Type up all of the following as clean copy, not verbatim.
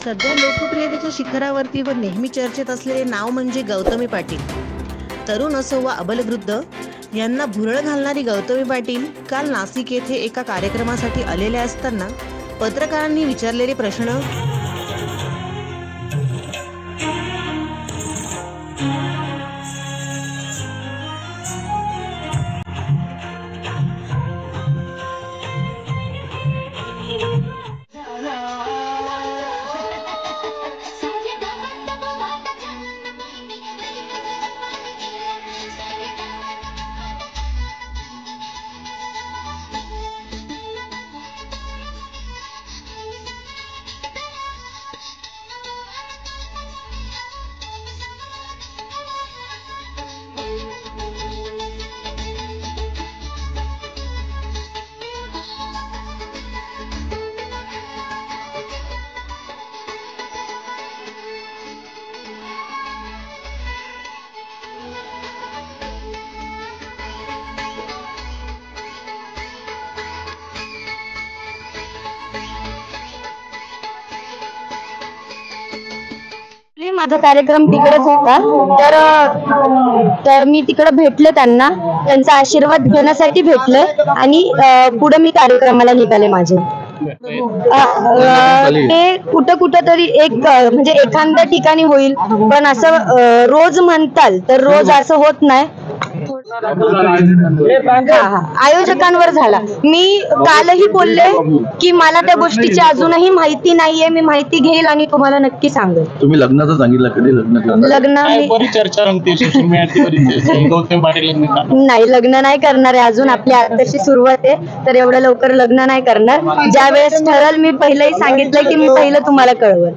सध्या लोकप्रियतेच्या शिखरावरती व नेहमी चर्चेत असलेले नाव म्हणजे गौतमी पाटील। तरुण असो वा अबलवृद्ध यांना भुरळ घालणारी गौतमी पाटील काल नाशिक येथे एका कार्यक्रमासाठी आलेल्या असताना पत्रकारांनी विचारलेले प्रश्न माझा कार्यक्रम तिकडेच होता, तर मी तिकडे भेटले, त्यांचा आशीर्वाद घेण्यासाठी भेटले आणि पुढे मी कार्यक्रमाला निघाले माझे। ते कुठं तरी एक म्हणजे एखाद्या ठिकाणी होईल, पण असं रोज म्हणताल तर रोज असं होत नाही। आयोजकांवर झाला। मी कालही बोलले की मला त्या गोष्टीची अजूनही माहिती नाहीये, मी माहिती घेईल आणि तुम्हाला नक्की सांगेल। तुम्ही लग्नाचं सांगितलं, कधी लग्न नाही, लग्न नाही करणार आहे अजून, आपली आताची सुरुवात आहे, तर एवढं लवकर लग्न नाही करणार। ज्या वेळेस ठरल मी पहिलेही सांगितलंय की मी पहिलं तुम्हाला कळवल।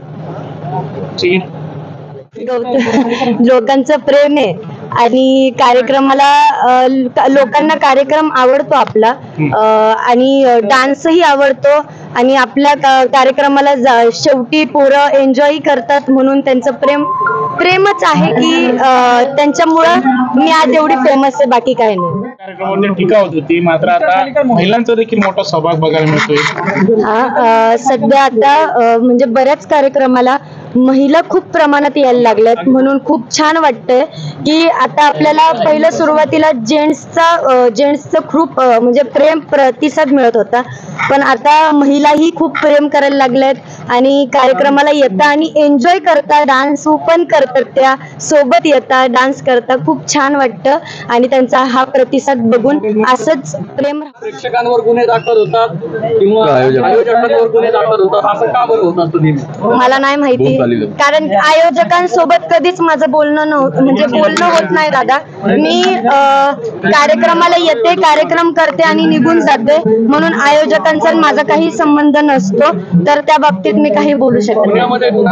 लोकांचं प्रेम आहे आणि कार्यक्रमाला लोकांना कार्यक्रम आवडतो आपला, आणि डान्सही आवडतो, आणि आपल्या कार्यक्रमाला शेवटी पोरं एन्जॉय करतात म्हणून त्यांचं प्रेमच आहे की त्यांच्यामुळं मी आज एवढी फेमस आहे, बाकी काही नाही। कार्यक्रमामध्ये टीका होत होती, मात्र आता महिलांचा देखील मोठा सहभाग बघायला मिळतोय। सध्या आता म्हणजे बऱ्याच कार्यक्रमाला महिला खूप प्रमाणात यायला लागल्यात, म्हणून खूप छान वाटतंय की आता आपल्याला पहिलं सुरुवातीला जेंट्सचं खूप म्हणजे प्रेम प्रतिसाद मिळत होता, पण आता महिलाही खूप प्रेम करायला लागल्यात आणि कार्यक्रमाला येतात आणि एन्जॉय करतात, डान्स पण करतात, त्या सोबत येतात, डान्स करतात, खूप छान वाटतं आणि त्यांचा हा प्रतिसाद बघून असंच प्रेम। प्रेक्षकांवर गुन्हे दाखल होतात किंवा आयोजकांवर गुन्हे दाखल होतात, असं का बरं होत असतं? मला नाही माहिती, कारण आयोजकांसोबत कधीच माझं बोलणं होत नाही दादा। मी कार्यक्रमाला येते, कार्यक्रम करते आणि निघून जाते, म्हणून आयोजकांचा माझा काही संबंध नसतो, तर त्या बाबतीत मी काही बोलू शकत नाही।